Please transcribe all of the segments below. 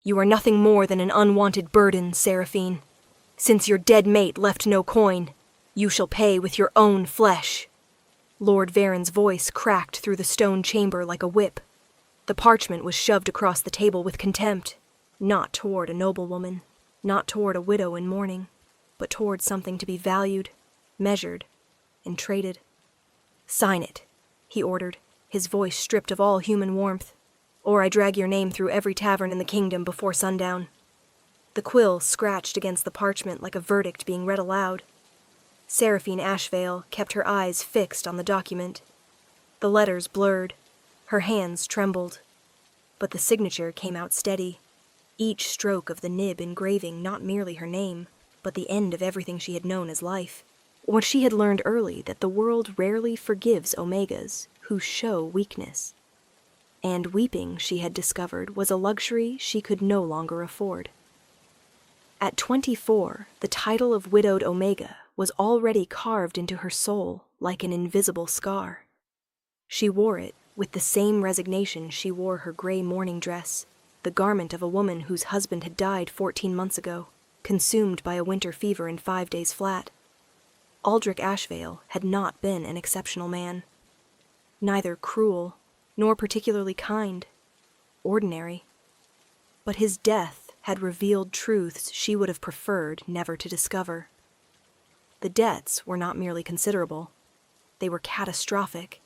You are nothing more than an unwanted burden, Seraphine. Since your dead mate left no coin, you shall pay with your own flesh." Lord Varen's voice cracked through the stone chamber like a whip. The parchment was shoved across the table with contempt, not toward a noblewoman, not toward a widow in mourning, but toward something to be valued, measured, and traded. "Sign it," he ordered, his voice stripped of all human warmth, "or I drag your name through every tavern in the kingdom before sundown." The quill scratched against the parchment like a verdict being read aloud. Seraphine Ashvale kept her eyes fixed on the document. The letters blurred, her hands trembled, but the signature came out steady, each stroke of the nib engraving not merely her name, but the end of everything she had known as life. What she had learned early, that the world rarely forgives Omegas who show weakness. And weeping, she had discovered, was a luxury she could no longer afford. At 24, the title of widowed Omega was already carved into her soul like an invisible scar. She wore it with the same resignation she wore her gray mourning dress, the garment of a woman whose husband had died 14 months ago, consumed by a winter fever in 5 days flat. Aldrich Ashvale had not been an exceptional man. Neither cruel, nor particularly kind, ordinary. But his death had revealed truths she would have preferred never to discover. The debts were not merely considerable, they were catastrophic.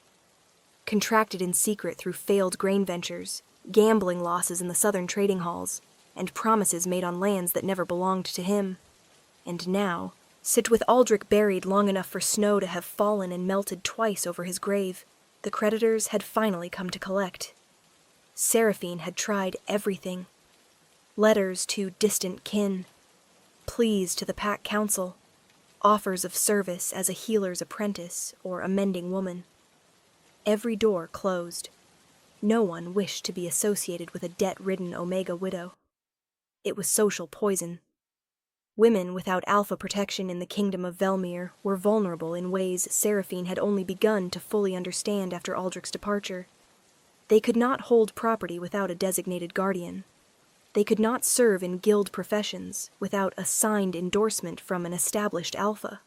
Contracted in secret through failed grain ventures, gambling losses in the southern trading halls, and promises made on lands that never belonged to him. And now, sit with Aldrich buried long enough for snow to have fallen and melted twice over his grave, the creditors had finally come to collect. Seraphine had tried everything. Letters to distant kin, pleas to the Pack Council, offers of service as a healer's apprentice or a mending woman. Every door closed. No one wished to be associated with a debt-ridden Omega widow. It was social poison. Women without alpha protection in the kingdom of Velmir were vulnerable in ways Seraphine had only begun to fully understand after Aldrich's departure. They could not hold property without a designated guardian. They could not serve in guild professions without a signed endorsement from an established alpha.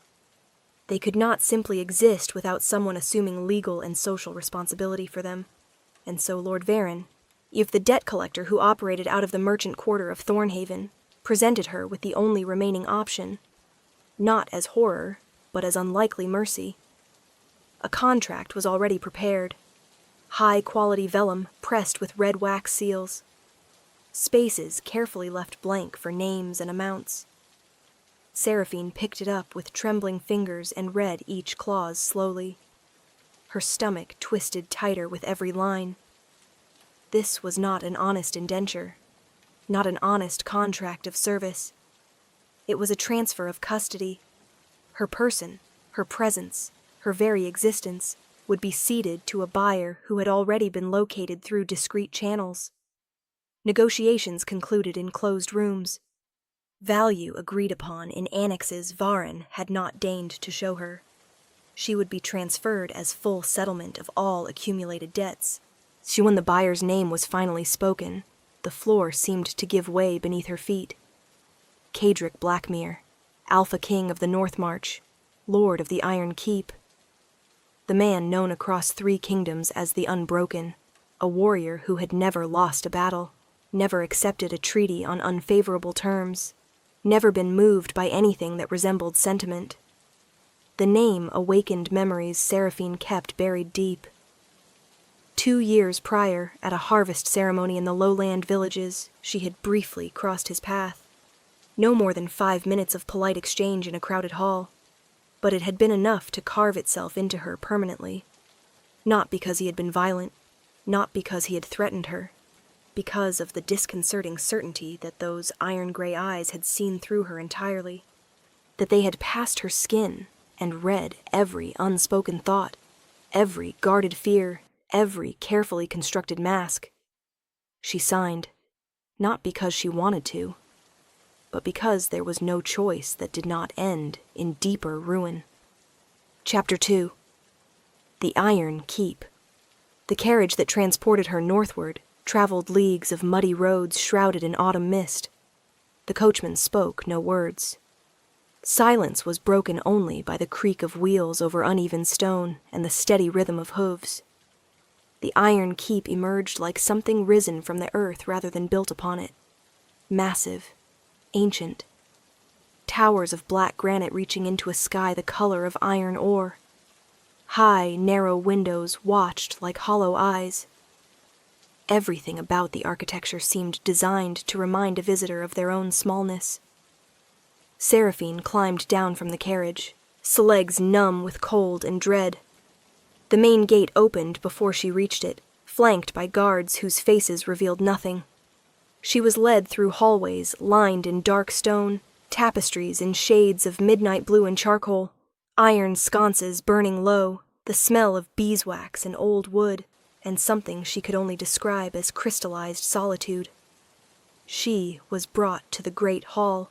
They could not simply exist without someone assuming legal and social responsibility for them. And so Lord Varen, if the debt collector who operated out of the merchant quarter of Thornhaven, presented her with the only remaining option, not as horror, but as unlikely mercy. A contract was already prepared. High-quality vellum pressed with red wax seals. Spaces carefully left blank for names and amounts. Seraphine picked it up with trembling fingers and read each clause slowly. Her stomach twisted tighter with every line. This was not an honest indenture, not an honest contract of service. It was a transfer of custody. Her person, her presence, her very existence would be ceded to a buyer who had already been located through discreet channels. Negotiations concluded in closed rooms. Value agreed upon in annexes Varen had not deigned to show her. She would be transferred as full settlement of all accumulated debts. When the buyer's name was finally spoken, the floor seemed to give way beneath her feet. Cadric Blackmere, Alpha King of the North March, Lord of the Iron Keep. The man known across 3 kingdoms as the Unbroken, a warrior who had never lost a battle, never accepted a treaty on unfavorable terms, never been moved by anything that resembled sentiment. The name awakened memories Seraphine kept buried deep. 2 years prior, at a harvest ceremony in the lowland villages, she had briefly crossed his path. No more than 5 minutes of polite exchange in a crowded hall, but it had been enough to carve itself into her permanently. Not because he had been violent, not because he had threatened her, because of the disconcerting certainty that those iron-gray eyes had seen through her entirely, that they had passed her skin and read every unspoken thought, every guarded fear, every carefully constructed mask. She signed, not because she wanted to, but because there was no choice that did not end in deeper ruin. Chapter 2. The Iron Keep. The carriage that transported her northward, traveled leagues of muddy roads shrouded in autumn mist. The coachman spoke no words. Silence was broken only by the creak of wheels over uneven stone and the steady rhythm of hooves. The iron keep emerged like something risen from the earth rather than built upon it. Massive, ancient. Towers of black granite reaching into a sky the color of iron ore. High, narrow windows watched like hollow eyes. Everything about the architecture seemed designed to remind a visitor of their own smallness. Seraphine climbed down from the carriage, legs numb with cold and dread. The main gate opened before she reached it, flanked by guards whose faces revealed nothing. She was led through hallways lined in dark stone, tapestries in shades of midnight blue and charcoal, iron sconces burning low, the smell of beeswax and old wood, and something she could only describe as crystallized solitude. She was brought to the great hall,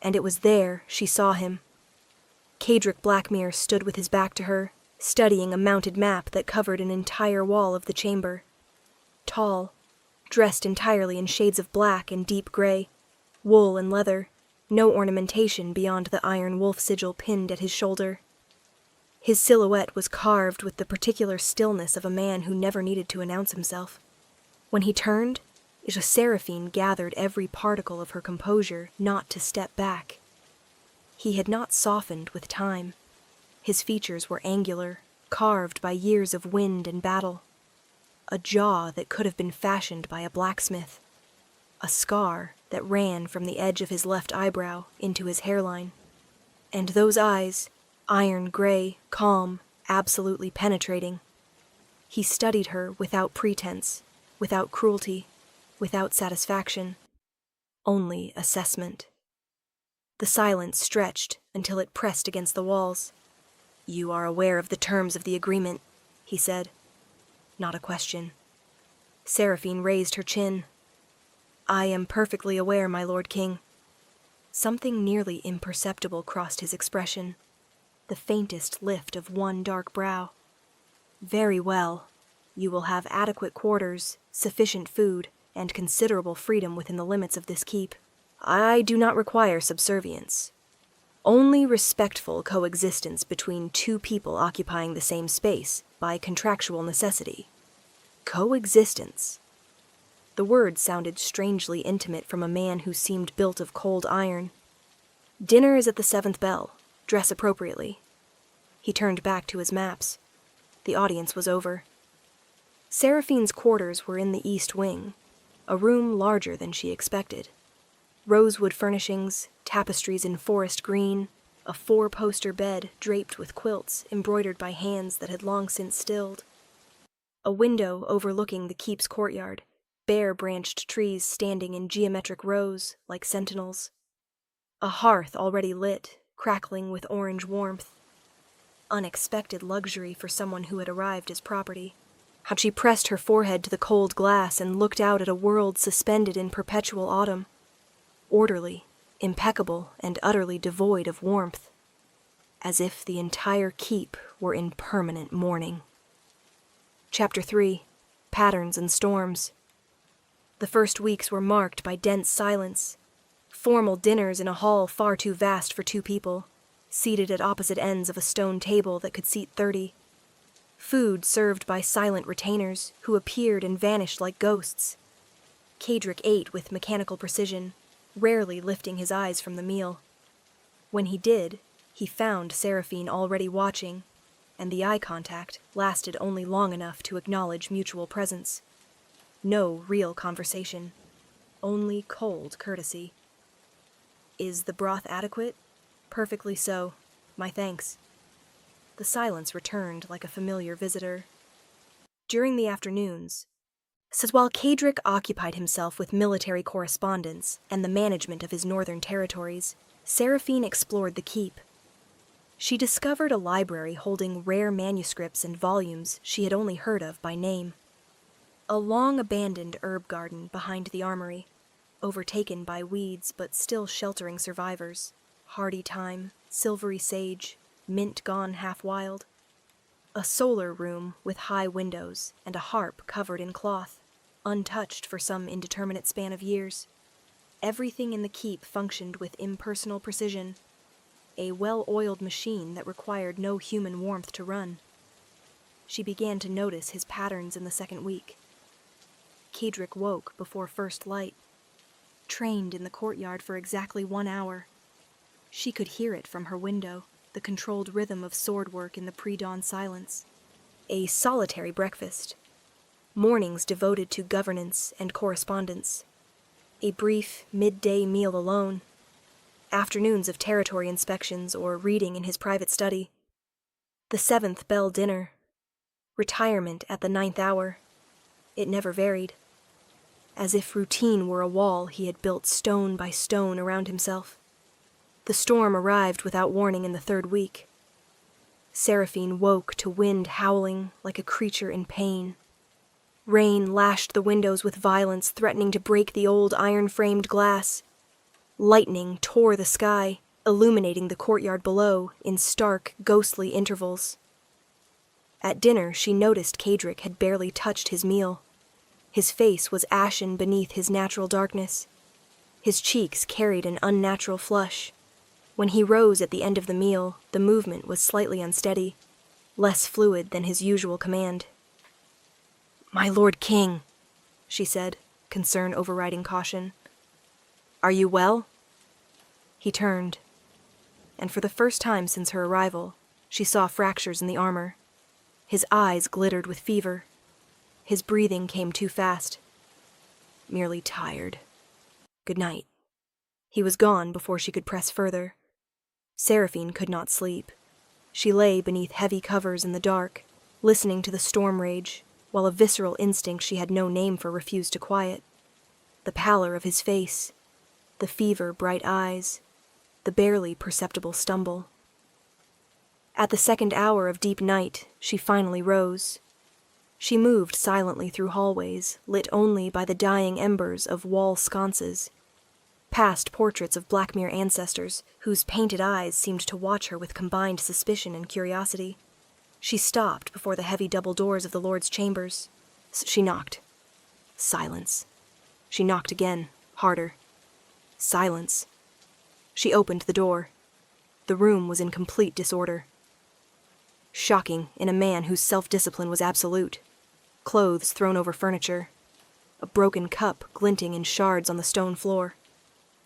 and it was there she saw him. Cadric Blackmere stood with his back to her, studying a mounted map that covered an entire wall of the chamber. Tall, dressed entirely in shades of black and deep gray, wool and leather, no ornamentation beyond the iron wolf sigil pinned at his shoulder. His silhouette was carved with the particular stillness of a man who never needed to announce himself. When he turned, Seraphine gathered every particle of her composure not to step back. He had not softened with time. His features were angular, carved by years of wind and battle. A jaw that could have been fashioned by a blacksmith. A scar that ran from the edge of his left eyebrow into his hairline. And those eyes, iron gray, calm, absolutely penetrating. He studied her without pretense, without cruelty, without satisfaction. Only assessment. The silence stretched until it pressed against the walls. "You are aware of the terms of the agreement," he said. Not a question. Seraphine raised her chin. "I am perfectly aware, my Lord King." Something nearly imperceptible crossed his expression, the faintest lift of one dark brow. "Very well. You will have adequate quarters, sufficient food, and considerable freedom within the limits of this keep. I do not require subservience. Only respectful coexistence between two people occupying the same space by contractual necessity. Coexistence." The word sounded strangely intimate from a man who seemed built of cold iron. "Dinner is at the 7th bell. Dress appropriately." He turned back to his maps. The audience was over. Seraphine's quarters were in the east wing, a room larger than she expected. Rosewood furnishings, tapestries in forest green, a 4-poster bed draped with quilts embroidered by hands that had long since stilled. A window overlooking the keep's courtyard, bare-branched trees standing in geometric rows like sentinels. A hearth already lit, crackling with orange warmth. Unexpected luxury for someone who had arrived as property. How she pressed her forehead to the cold glass and looked out at a world suspended in perpetual autumn. Orderly, impeccable, and utterly devoid of warmth. As if the entire keep were in permanent mourning. Chapter 3. Patterns and Storms. The first weeks were marked by dense silence. Formal dinners in a hall far too vast for 2 people, seated at opposite ends of a stone table that could seat 30. Food served by silent retainers who appeared and vanished like ghosts. Cadric ate with mechanical precision, rarely lifting his eyes from the meal. When he did, he found Seraphine already watching, and the eye contact lasted only long enough to acknowledge mutual presence. No real conversation, only cold courtesy. "Is the broth adequate?" "Perfectly so. My thanks." The silence returned like a familiar visitor. During the afternoons, while Cadric occupied himself with military correspondence and the management of his northern territories, Seraphine explored the keep. She discovered a library holding rare manuscripts and volumes she had only heard of by name. A long-abandoned herb garden behind the armory, overtaken by weeds but still sheltering survivors, hardy thyme, silvery sage, mint gone half wild. A solar room with high windows and a harp covered in cloth. untouched for some indeterminate span of years. Everything in the keep functioned with impersonal precision, a well-oiled machine that required no human warmth to run. She began to notice his patterns in the second week. Kedrick woke before first light, trained in the courtyard for exactly 1 hour. She could hear it from her window, the controlled rhythm of sword work in the pre-dawn silence. A solitary breakfast. Mornings devoted to governance and correspondence. A brief midday meal alone. Afternoons of territory inspections or reading in his private study. The 7th bell dinner. Retirement at the 9th hour. It never varied. As if routine were a wall he had built stone by stone around himself. The storm arrived without warning in the 3rd week. Seraphine woke to wind howling like a creature in pain. Rain lashed the windows with violence, threatening to break the old iron-framed glass. Lightning tore the sky, illuminating the courtyard below in stark, ghostly intervals. At dinner, she noticed Kedrick had barely touched his meal. His face was ashen beneath his natural darkness. His cheeks carried an unnatural flush. When he rose at the end of the meal, the movement was slightly unsteady, less fluid than his usual command. "My Lord King," she said, concern overriding caution. "Are you well?" He turned, and for the first time since her arrival, she saw fractures in the armor. His eyes glittered with fever. His breathing came too fast. "Merely tired. Good night." He was gone before she could press further. Seraphine could not sleep. She lay beneath heavy covers in the dark, listening to the storm rage, while a visceral instinct she had no name for refused to quiet. The pallor of his face, the fever-bright eyes, the barely perceptible stumble. At the 2nd hour of deep night, she finally rose. She moved silently through hallways, lit only by the dying embers of wall sconces, past portraits of Blackmere ancestors whose painted eyes seemed to watch her with combined suspicion and curiosity. She stopped before the heavy double doors of the Lord's chambers. She knocked. Silence. She knocked again, harder. Silence. She opened the door. The room was in complete disorder. Shocking in a man whose self-discipline was absolute. Clothes thrown over furniture. A broken cup glinting in shards on the stone floor.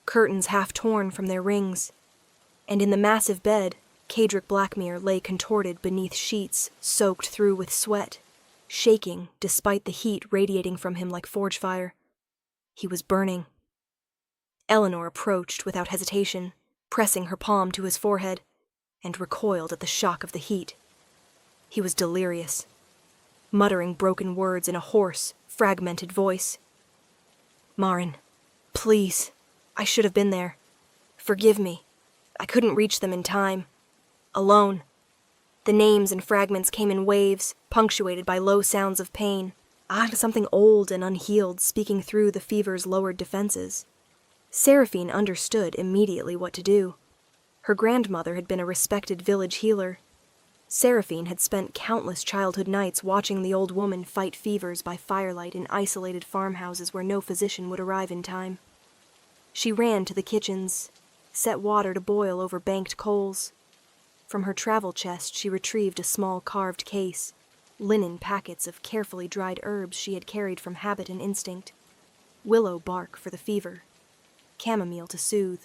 Curtains half torn from their rings. And in the massive bed, Kedrick Blackmere lay contorted beneath sheets soaked through with sweat, shaking despite the heat radiating from him like forge fire. He was burning. Eleanor approached without hesitation, pressing her palm to his forehead, and recoiled at the shock of the heat. He was delirious, muttering broken words in a hoarse, fragmented voice. "Marin, please, I should have been there. Forgive me. I couldn't reach them in time. Alone." The names and fragments came in waves, punctuated by low sounds of pain. Something old and unhealed speaking through the fever's lowered defenses. Seraphine understood immediately what to do. Her grandmother had been a respected village healer. Seraphine had spent countless childhood nights watching the old woman fight fevers by firelight in isolated farmhouses where no physician would arrive in time. She ran to the kitchens, set water to boil over banked coals. From her travel chest she retrieved a small carved case, linen packets of carefully dried herbs she had carried from habit and instinct. Willow bark for the fever, chamomile to soothe,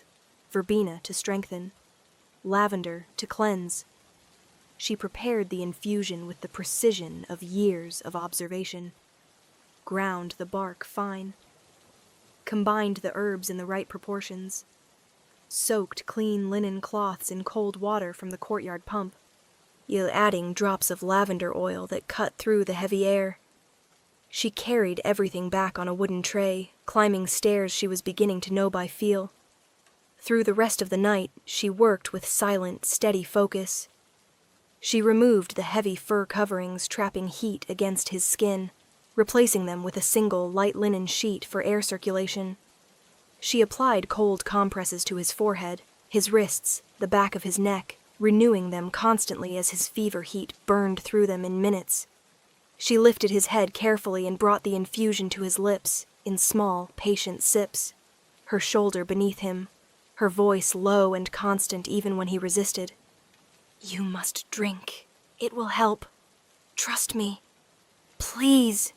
verbena to strengthen, lavender to cleanse. She prepared the infusion with the precision of years of observation, ground the bark fine, combined the herbs in the right proportions, soaked clean linen cloths in cold water from the courtyard pump, adding drops of lavender oil that cut through the heavy air. She carried everything back on a wooden tray, climbing stairs she was beginning to know by feel. Through the rest of the night, she worked with silent, steady focus. She removed the heavy fur coverings trapping heat against his skin, replacing them with a single light linen sheet for air circulation. She applied cold compresses to his forehead, his wrists, the back of his neck, renewing them constantly as his fever heat burned through them in minutes. She lifted his head carefully and brought the infusion to his lips in small, patient sips, her shoulder beneath him, her voice low and constant even when he resisted. "You must drink. It will help. Trust me. Please."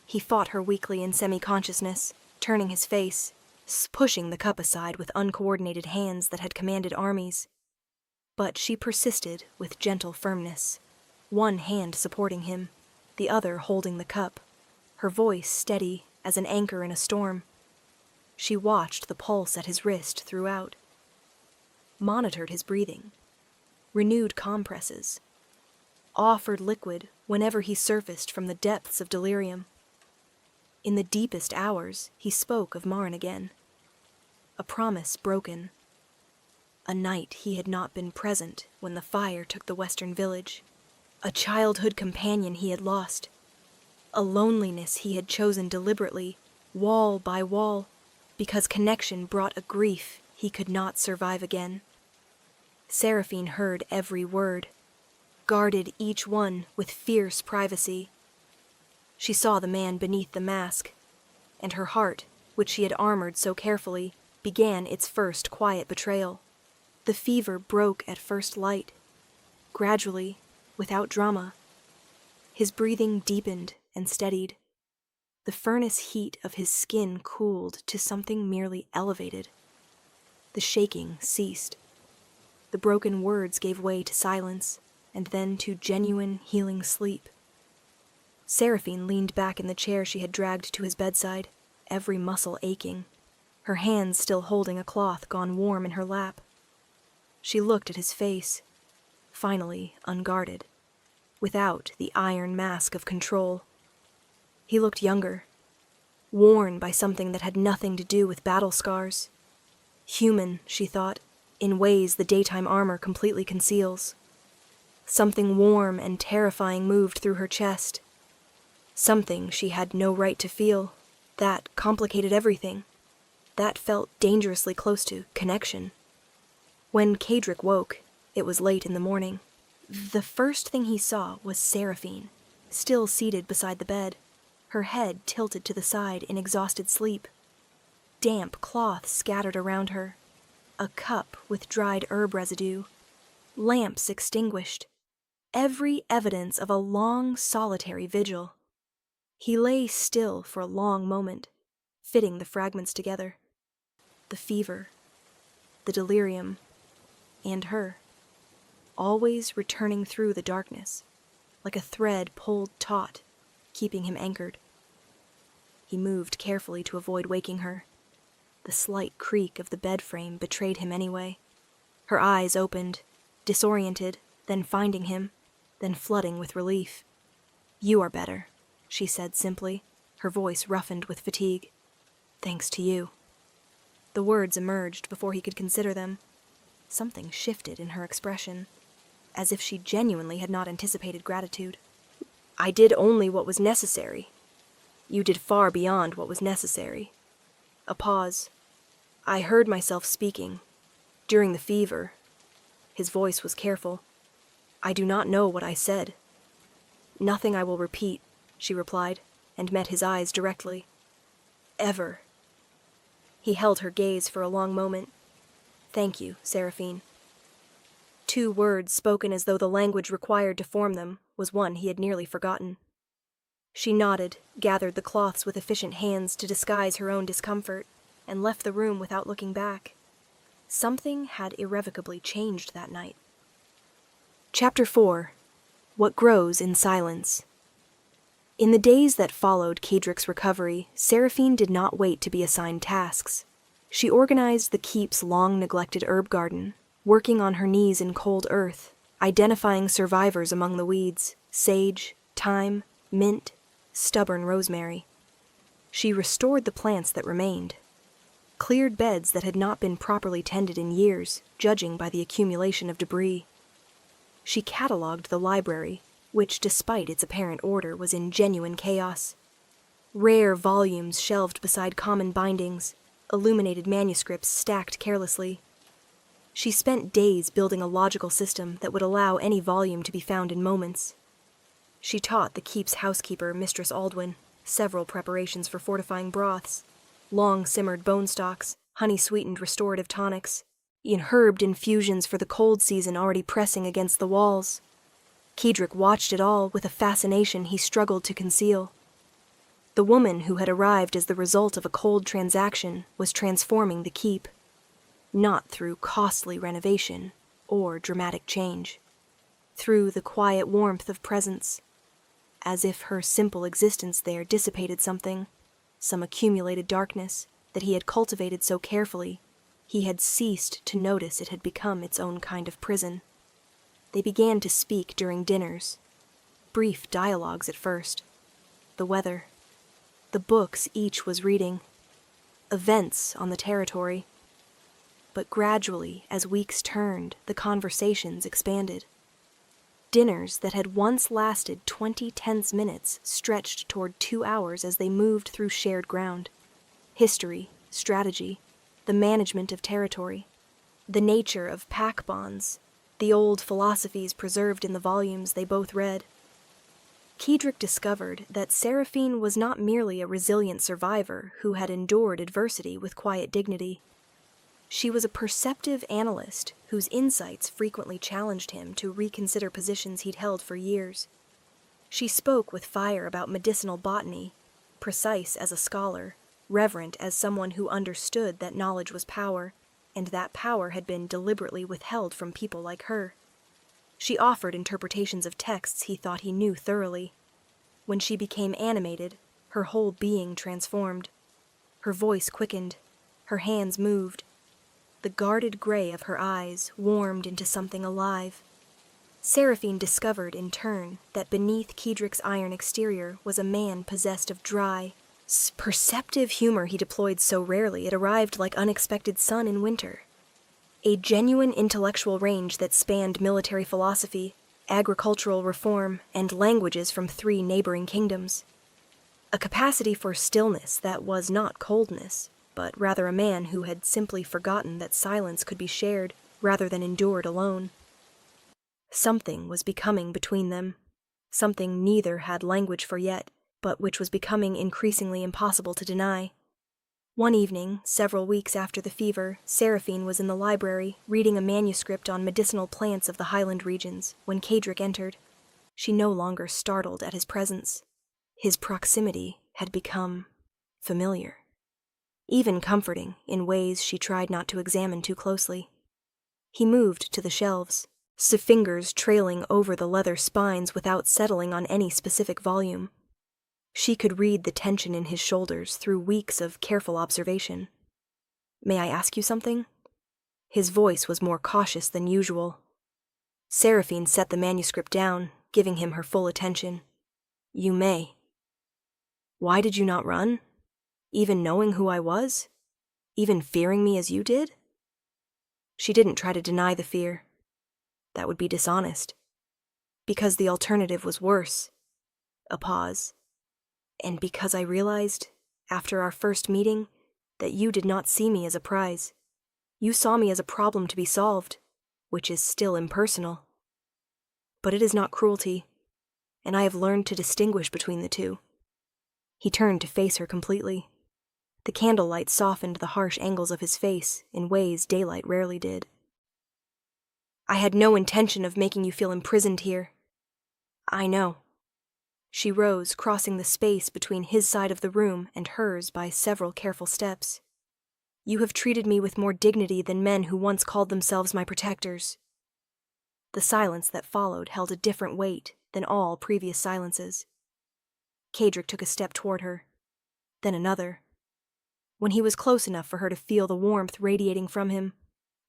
He fought her weakly in semi-consciousness, turning his face, pushing the cup aside with uncoordinated hands that had commanded armies. But she persisted with gentle firmness, one hand supporting him, the other holding the cup, her voice steady as an anchor in a storm. She watched the pulse at his wrist throughout, monitored his breathing, renewed compresses, offered liquid whenever he surfaced from the depths of delirium. In the deepest hours, he spoke of Marn again. A promise broken. A night he had not been present when the fire took the western village. A childhood companion he had lost. A loneliness he had chosen deliberately, wall by wall, because connection brought a grief he could not survive again. Seraphine heard every word, guarded each one with fierce privacy. She saw the man beneath the mask, and her heart, which she had armored so carefully, began its first quiet betrayal. The fever broke at first light, gradually, without drama. His breathing deepened and steadied. The furnace heat of his skin cooled to something merely elevated. The shaking ceased. The broken words gave way to silence, and then to genuine, healing sleep. Seraphine leaned back in the chair she had dragged to his bedside, every muscle aching, her hands still holding a cloth gone warm in her lap. She looked at his face, finally unguarded, without the iron mask of control. He looked younger, worn by something that had nothing to do with battle scars. Human, she thought, in ways the daytime armor completely conceals. Something warm and terrifying moved through her chest. Something she had no right to feel. That complicated everything. That felt dangerously close to connection. When Kadric woke, it was late in the morning. The first thing he saw was Seraphine, still seated beside the bed, her head tilted to the side in exhausted sleep. Damp cloth scattered around her, a cup with dried herb residue, lamps extinguished, every evidence of a long, solitary vigil. He lay still for a long moment, fitting the fragments together. The fever, the delirium, and her, always returning through the darkness, like a thread pulled taut, keeping him anchored. He moved carefully to avoid waking her. The slight creak of the bed frame betrayed him anyway. Her eyes opened, disoriented, then finding him, then flooding with relief. "You are better," she said simply, her voice roughened with fatigue. "Thanks to you." The words emerged before he could consider them. Something shifted in her expression, as if she genuinely had not anticipated gratitude. "I did only what was necessary. You did far beyond what was necessary." A pause. "I heard myself speaking. During the fever." His voice was careful. "I do not know what I said." "Nothing I will repeat," she replied, and met his eyes directly. "Ever." He held her gaze for a long moment. "Thank you, Seraphine." 2 words spoken as though the language required to form them was one he had nearly forgotten. She nodded, gathered the cloths with efficient hands to disguise her own discomfort, and left the room without looking back. Something had irrevocably changed that night. Chapter 4. What Grows in Silence. In the days that followed Kadric's recovery, Seraphine did not wait to be assigned tasks. She organized the keep's long-neglected herb garden, working on her knees in cold earth, identifying survivors among the weeds, sage, thyme, mint, stubborn rosemary. She restored the plants that remained, cleared beds that had not been properly tended in years, judging by the accumulation of debris. She cataloged the library, which, despite its apparent order, was in genuine chaos. Rare volumes shelved beside common bindings, illuminated manuscripts stacked carelessly. She spent days building a logical system that would allow any volume to be found in moments. She taught the keep's housekeeper, Mistress Aldwin, several preparations for fortifying broths, long-simmered bone stocks, honey-sweetened restorative tonics, and herbed infusions for the cold season already pressing against the walls. Kedrick watched it all with a fascination he struggled to conceal. The woman who had arrived as the result of a cold transaction was transforming the keep, not through costly renovation or dramatic change, through the quiet warmth of presence, as if her simple existence there dissipated something, some accumulated darkness that he had cultivated so carefully, he had ceased to notice it had become its own kind of prison. They began to speak during dinners, brief dialogues at first, the weather, the books each was reading, events on the territory. But gradually, as weeks turned, the conversations expanded. Dinners that had once lasted 20 tense minutes stretched toward 2 hours as they moved through shared ground. History, strategy, the management of territory, the nature of pack bonds, the old philosophies preserved in the volumes they both read. Kedrick discovered that Seraphine was not merely a resilient survivor who had endured adversity with quiet dignity. She was a perceptive analyst whose insights frequently challenged him to reconsider positions he'd held for years. She spoke with fire about medicinal botany, precise as a scholar, reverent as someone who understood that knowledge was power, and that power had been deliberately withheld from people like her. She offered interpretations of texts he thought he knew thoroughly. When she became animated, her whole being transformed. Her voice quickened, her hands moved. The guarded gray of her eyes warmed into something alive. Seraphine discovered, in turn, that beneath Kedrick's iron exterior was a man possessed of dry, perceptive humor he deployed so rarely it arrived like unexpected sun in winter. A genuine intellectual range that spanned military philosophy, agricultural reform, and languages from 3 neighboring kingdoms. A capacity for stillness that was not coldness, but rather a man who had simply forgotten that silence could be shared rather than endured alone. Something was becoming between them, something neither had language for yet, but which was becoming increasingly impossible to deny. One evening, several weeks after the fever, Seraphine was in the library, reading a manuscript on medicinal plants of the highland regions, when Kedrick entered. She no longer startled at his presence. His proximity had become familiar, even comforting in ways she tried not to examine too closely. He moved to the shelves, fingers trailing over the leather spines without settling on any specific volume. She could read the tension in his shoulders through weeks of careful observation. "May I ask you something?" His voice was more cautious than usual. Seraphine set the manuscript down, giving him her full attention. "You may." "Why did you not run? Even knowing who I was? Even fearing me as you did?" She didn't try to deny the fear. That would be dishonest. Because the alternative was worse. A pause. "And because I realized, after our first meeting, that you did not see me as a prize. You saw me as a problem to be solved, which is still impersonal. But it is not cruelty, and I have learned to distinguish between the two." He turned to face her completely. The candlelight softened the harsh angles of his face in ways daylight rarely did. "I had no intention of making you feel imprisoned here. I know." She rose, crossing the space between his side of the room and hers by several careful steps. "You have treated me with more dignity than men who once called themselves my protectors." The silence that followed held a different weight than all previous silences. Kedrick took a step toward her, then another. When he was close enough for her to feel the warmth radiating from him,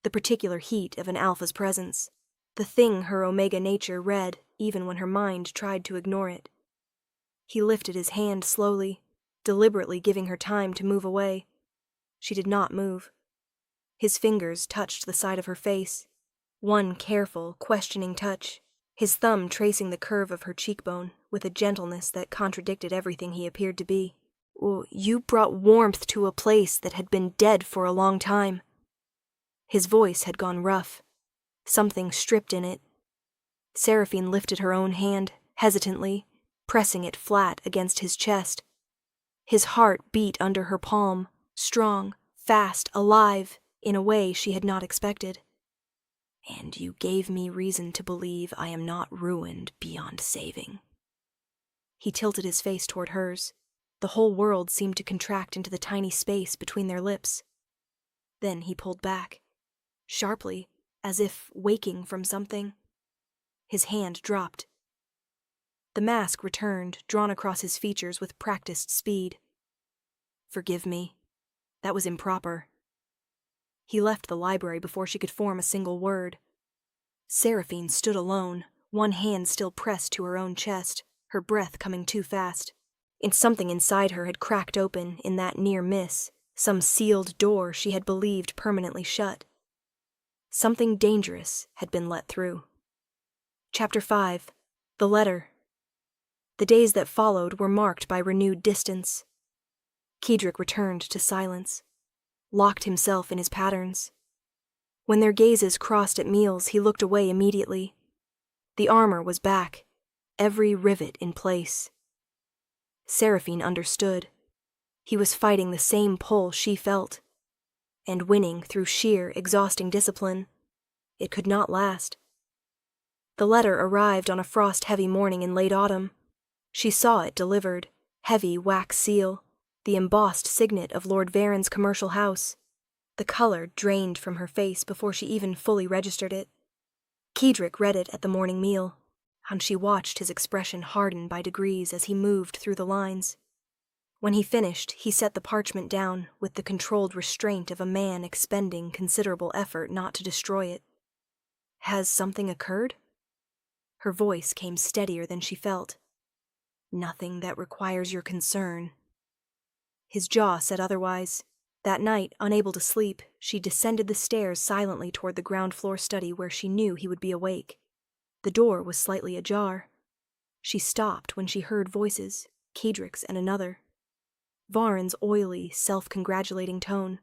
the particular heat of an alpha's presence, the thing her omega nature read even when her mind tried to ignore it. He lifted his hand slowly, deliberately giving her time to move away. She did not move. His fingers touched the side of her face, one careful, questioning touch, his thumb tracing the curve of her cheekbone with a gentleness that contradicted everything he appeared to be. "You brought warmth to a place that had been dead for a long time." His voice had gone rough, something stripped in it. Seraphine lifted her own hand, hesitantly, pressing it flat against his chest. His heart beat under her palm, strong, fast, alive, in a way she had not expected. "And you gave me reason to believe I am not ruined beyond saving." He tilted his face toward hers. The whole world seemed to contract into the tiny space between their lips. Then he pulled back, sharply, as if waking from something. His hand dropped. The mask returned, drawn across his features with practiced speed. "Forgive me. That was improper." He left the library before she could form a single word. Seraphine stood alone, one hand still pressed to her own chest, her breath coming too fast. Something inside her had cracked open in that near miss, some sealed door she had believed permanently shut. Something dangerous had been let through. Chapter 5. The Letter. The days that followed were marked by renewed distance. Kedrick returned to silence, locked himself in his patterns. When their gazes crossed at meals, he looked away immediately. The armor was back, every rivet in place. Seraphine understood. He was fighting the same pull she felt, and winning through sheer, exhausting discipline. It could not last. The letter arrived on a frost-heavy morning in late autumn. She saw it delivered, heavy wax seal, the embossed signet of Lord Varen's commercial house. The color drained from her face before she even fully registered it. Kedrick read it at the morning meal, and she watched his expression harden by degrees as he moved through the lines. When he finished, he set the parchment down with the controlled restraint of a man expending considerable effort not to destroy it. "Has something occurred?" Her voice came steadier than she felt. "Nothing that requires your concern." His jaw said otherwise. That night, unable to sleep, she descended the stairs silently toward the ground-floor study where she knew he would be awake. The door was slightly ajar. She stopped when she heard voices, Kedrick's and another. Varen's oily, self-congratulating tone.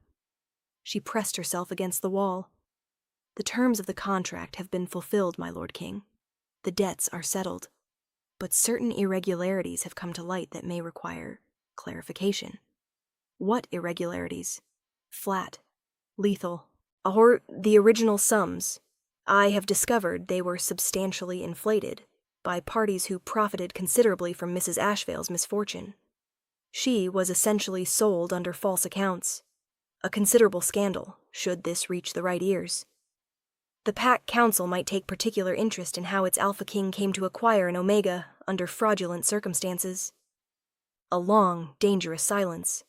She pressed herself against the wall. "The terms of the contract have been fulfilled, my Lord King. The debts are settled. But certain irregularities have come to light that may require clarification." "What irregularities?" "Flat. Lethal. Or the original sums. I have discovered they were substantially inflated by parties who profited considerably from Mrs. Ashvale's misfortune. She was essentially sold under false accounts. A considerable scandal, should this reach the right ears. The Pack Council might take particular interest in how its Alpha King came to acquire an Omega under fraudulent circumstances." A long, dangerous silence.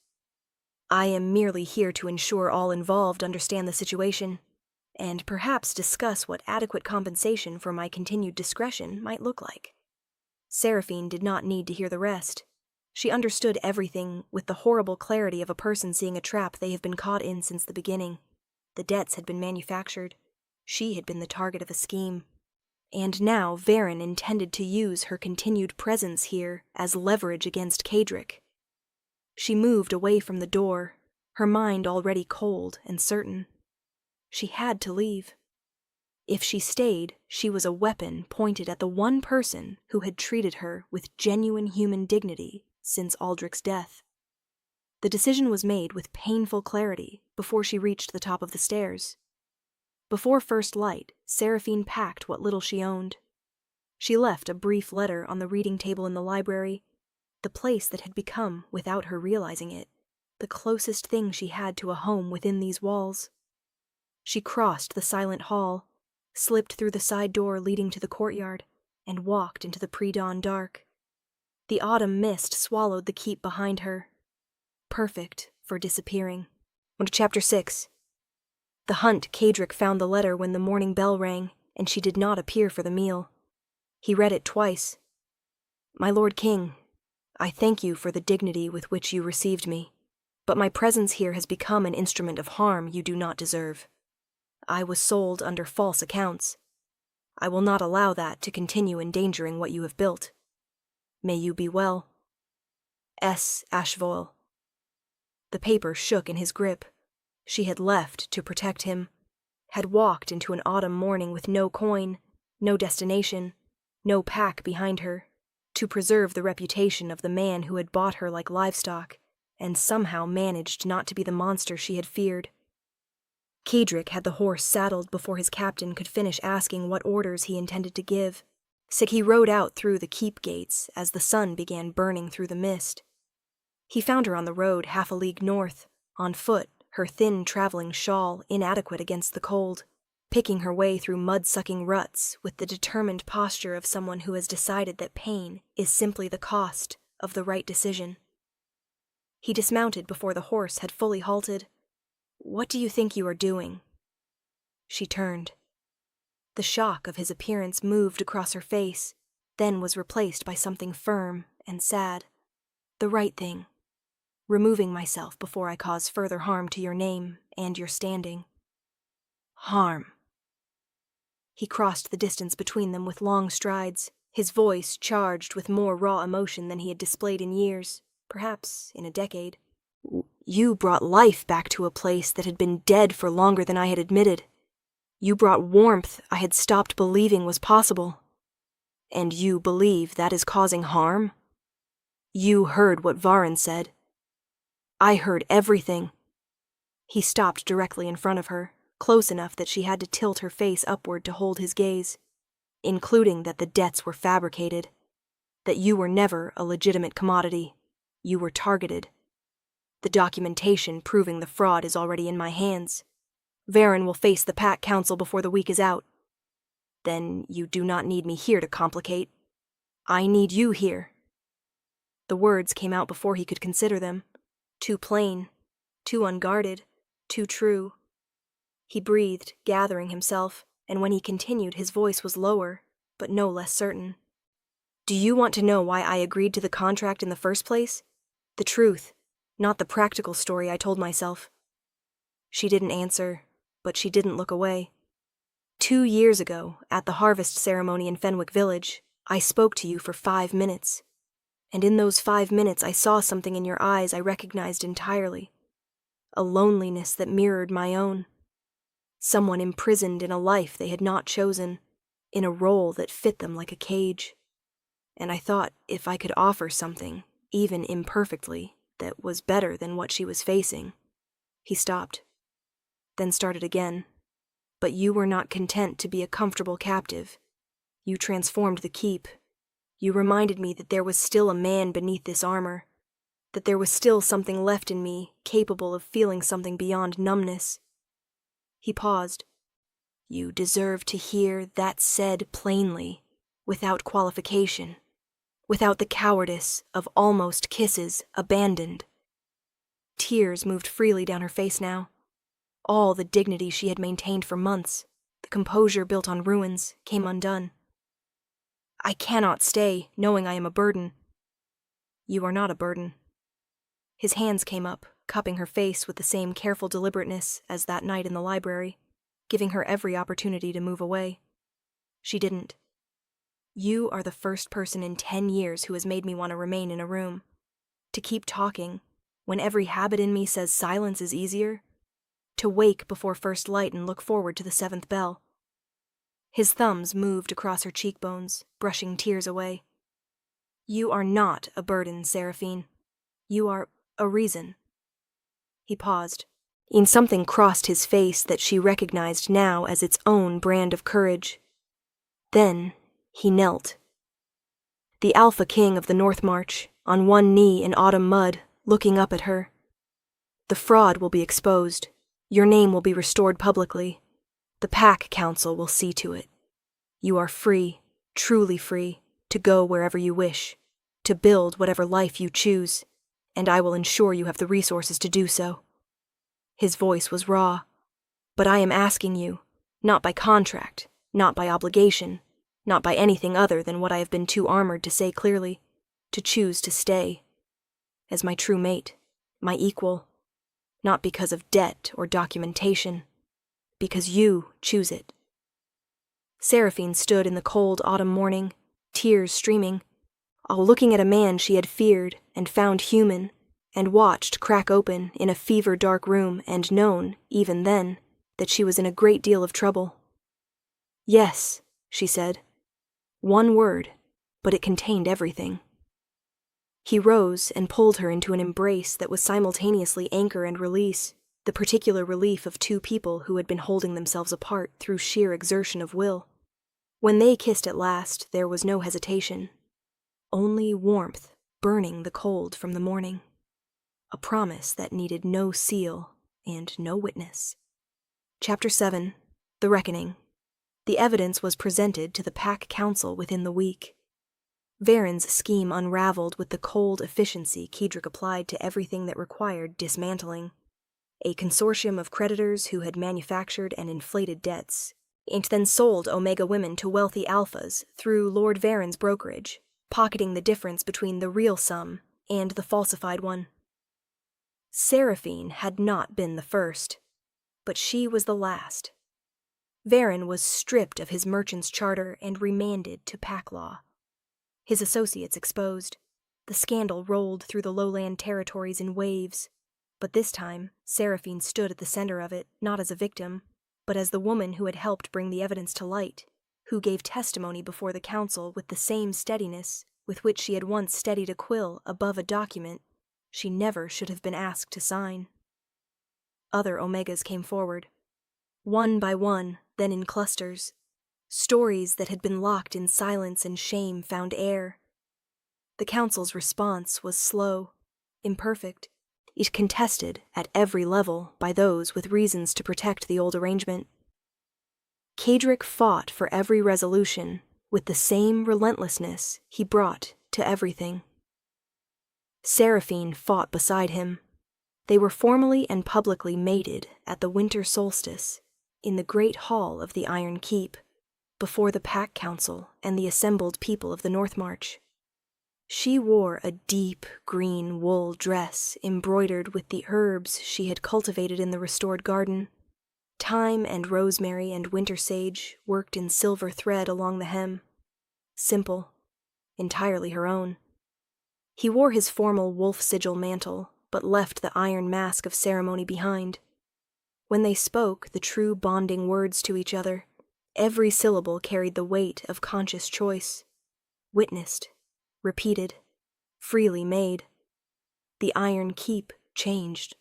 "I am merely here to ensure all involved understand the situation, and perhaps discuss what adequate compensation for my continued discretion might look like." Seraphine did not need to hear the rest. She understood everything with the horrible clarity of a person seeing a trap they have been caught in since the beginning. The debts had been manufactured. She had been the target of a scheme. And now Varen intended to use her continued presence here as leverage against Kedrick. She moved away from the door, her mind already cold and certain. She had to leave. If she stayed, she was a weapon pointed at the one person who had treated her with genuine human dignity since Aldrich's death. The decision was made with painful clarity before she reached the top of the stairs. Before first light, Seraphine packed what little she owned. She left a brief letter on the reading table in the library, the place that had become, without her realizing it, the closest thing she had to a home within these walls. She crossed the silent hall, slipped through the side door leading to the courtyard, and walked into the pre-dawn dark. The autumn mist swallowed the keep behind her. Perfect for disappearing. Chapter 6. The hunt Kedrick found the letter when the morning bell rang, and she did not appear for the meal. He read it twice. "My Lord King, I thank you for the dignity with which you received me, but my presence here has become an instrument of harm you do not deserve. I was sold under false accounts. I will not allow that to continue endangering what you have built. May you be well. S. Ashvale." The paper shook in his grip. She had left to protect him, had walked into an autumn morning with no coin, no destination, no pack behind her, to preserve the reputation of the man who had bought her like livestock, and somehow managed not to be the monster she had feared. Kedrick had the horse saddled before his captain could finish asking what orders he intended to give. He rode out through the keep gates as the sun began burning through the mist. He found her on the road half a league north, on foot, her thin traveling shawl inadequate against the cold, picking her way through mud-sucking ruts with the determined posture of someone who has decided that pain is simply the cost of the right decision. He dismounted before the horse had fully halted. "What do you think you are doing?" She turned. The shock of his appearance moved across her face, then was replaced by something firm and sad. "The right thing. Removing myself before I cause further harm to your name and your standing." "Harm." He crossed the distance between them with long strides, his voice charged with more raw emotion than he had displayed in years, perhaps in a decade. "You brought life back to a place that had been dead for longer than I had admitted. You brought warmth I had stopped believing was possible. And you believe that is causing harm? You heard what Varin said. I heard everything." He stopped directly in front of her, close enough that she had to tilt her face upward to hold his gaze, including that the debts were fabricated, that you were never a legitimate commodity. You were targeted. The documentation proving the fraud is already in my hands. Varin will face the Pack Council before the week is out. Then you do not need me here to complicate. I need you here. The words came out before he could consider them. Too plain, too unguarded, too true. He breathed, gathering himself, and when he continued, his voice was lower, but no less certain. "Do you want to know why I agreed to the contract in the first place? The truth, not the practical story I told myself." She didn't answer, but she didn't look away. 2 years ago, at the harvest ceremony in Fenwick Village, I spoke to you for 5 minutes. And in those 5 minutes I saw something in your eyes I recognized entirely. A loneliness that mirrored my own. Someone imprisoned in a life they had not chosen, in a role that fit them like a cage. And I thought if I could offer something, even imperfectly, that was better than what she was facing. He stopped, then started again. But you were not content to be a comfortable captive. You transformed the keep. You reminded me that there was still a man beneath this armor, that there was still something left in me capable of feeling something beyond numbness. He paused. You deserve to hear that said plainly, without qualification, without the cowardice of almost kisses abandoned. Tears moved freely down her face now. All the dignity she had maintained for months, the composure built on ruins, came undone. I cannot stay, knowing I am a burden. You are not a burden. His hands came up, cupping her face with the same careful deliberateness as that night in the library, giving her every opportunity to move away. She didn't. You are the first person in 10 years who has made me want to remain in a room. To keep talking, when every habit in me says silence is easier. To wake before first light and look forward to the 7th bell. His thumbs moved across her cheekbones, brushing tears away. You are not a burden, Seraphine. You are a reason. He paused. In something crossed his face that she recognized now as its own brand of courage. Then he knelt. The Alpha King of the North March, on one knee in autumn mud, looking up at her. The fraud will be exposed. Your name will be restored publicly. The Pack Council will see to it. You are free, truly free, to go wherever you wish, to build whatever life you choose, and I will ensure you have the resources to do so. His voice was raw. But I am asking you, not by contract, not by obligation, not by anything other than what I have been too armored to say clearly, to choose to stay. As my true mate, my equal. Not because of debt or documentation, because you choose it. Seraphine stood in the cold autumn morning, tears streaming, all looking at a man she had feared and found human, and watched crack open in a fever-dark room and known, even then, that she was in a great deal of trouble. Yes, she said. One word, but it contained everything. He rose and pulled her into an embrace that was simultaneously anchor and release, the particular relief of two people who had been holding themselves apart through sheer exertion of will. When they kissed at last, there was no hesitation. Only warmth burning the cold from the morning. A promise that needed no seal and no witness. Chapter 7. The Reckoning. The evidence was presented to the Pack Council within the week. Varen's scheme unraveled with the cold efficiency Kedrick applied to everything that required dismantling. A consortium of creditors who had manufactured and inflated debts, and then sold Omega women to wealthy alphas through Lord Varen's brokerage, pocketing the difference between the real sum and the falsified one. Seraphine had not been the first, but she was the last. Varen was stripped of his merchant's charter and remanded to pack law. His associates exposed. The scandal rolled through the lowland territories in waves, but this time Seraphine stood at the center of it, not as a victim, but as the woman who had helped bring the evidence to light, who gave testimony before the council with the same steadiness with which she had once steadied a quill above a document she never should have been asked to sign. Other Omegas came forward, one by one, then in clusters. Stories that had been locked in silence and shame found air. The council's response was slow, imperfect, yet contested at every level by those with reasons to protect the old arrangement. Kedrick fought for every resolution with the same relentlessness he brought to everything. Seraphine fought beside him. They were formally and publicly mated at the winter solstice in the great hall of the Iron Keep, before the Pack Council and the assembled people of the North March. She wore a deep green wool dress embroidered with the herbs she had cultivated in the restored garden. Thyme and rosemary and winter sage worked in silver thread along the hem. Simple, entirely her own. He wore his formal wolf sigil mantle, but left the iron mask of ceremony behind. When they spoke the true bonding words to each other, every syllable carried the weight of conscious choice, witnessed, repeated, freely made. The Iron Keep changed.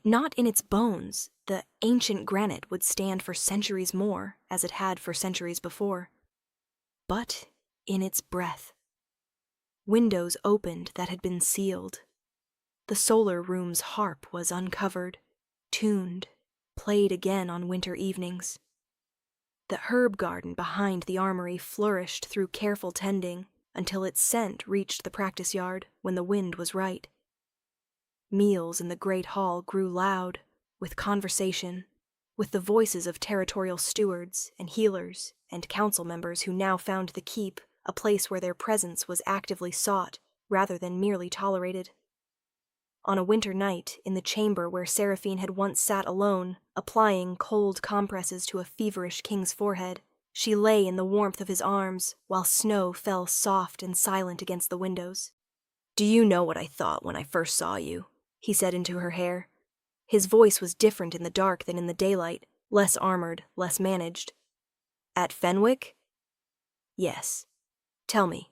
Not in its bones. The ancient granite would stand for centuries more, as it had for centuries before. But in its breath. Windows opened that had been sealed. The solar room's harp was uncovered, tuned, played again on winter evenings. The herb garden behind the armory flourished through careful tending until its scent reached the practice yard when the wind was right. Meals in the great hall grew loud, with conversation, with the voices of territorial stewards and healers and council members who now found the keep a place where their presence was actively sought rather than merely tolerated. On a winter night, in the chamber where Seraphine had once sat alone, applying cold compresses to a feverish king's forehead, she lay in the warmth of his arms while snow fell soft and silent against the windows. "Do you know what I thought when I first saw you?" he said into her hair. His voice was different in the dark than in the daylight, less armored, less managed. "At Fenwick?" "Yes. Tell me."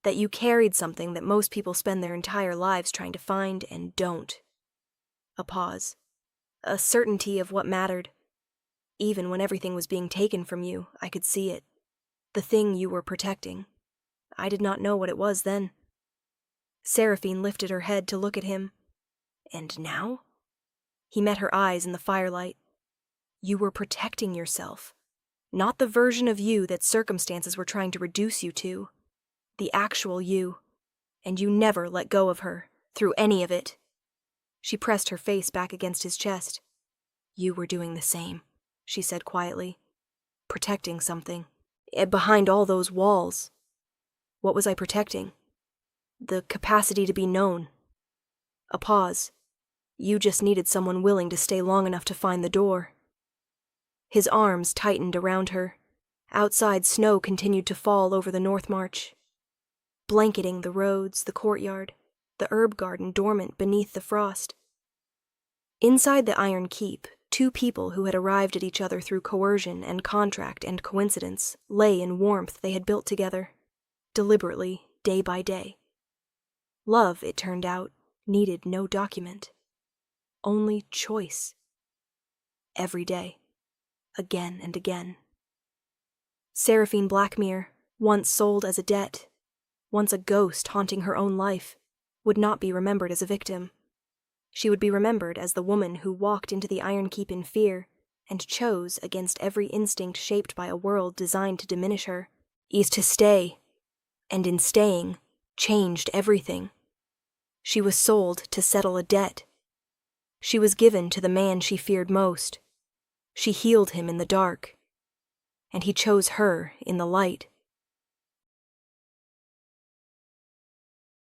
"That you carried something that most people spend their entire lives trying to find and don't." A pause. A certainty of what mattered. Even when everything was being taken from you, I could see it. The thing you were protecting. I did not know what it was then. Seraphine lifted her head to look at him. "And now?" He met her eyes in the firelight. "You were protecting yourself. Not the version of you that circumstances were trying to reduce you to. The actual you. And you never let go of her, through any of it." She pressed her face back against his chest. "You were doing the same," she said quietly. "Protecting something. Behind all those walls. What was I protecting? The capacity to be known." A pause. "You just needed someone willing to stay long enough to find the door." His arms tightened around her. Outside snow continued to fall over the North March, blanketing the roads, the courtyard, the herb garden dormant beneath the frost. Inside the Iron Keep, two people who had arrived at each other through coercion and contract and coincidence lay in warmth they had built together. deliberately, day by day. Love, it turned out, needed no document. Only choice. Every day. Again and again. Seraphine Blackmere, once sold as a debt, once a ghost haunting her own life, would not be remembered as a victim. She would be remembered as the woman who walked into the Iron Keep in fear and chose, against every instinct shaped by a world designed to diminish her, is to stay, and in staying, changed everything. She was sold to settle a debt. She was given to the man she feared most. She healed him in the dark, and he chose her in the light.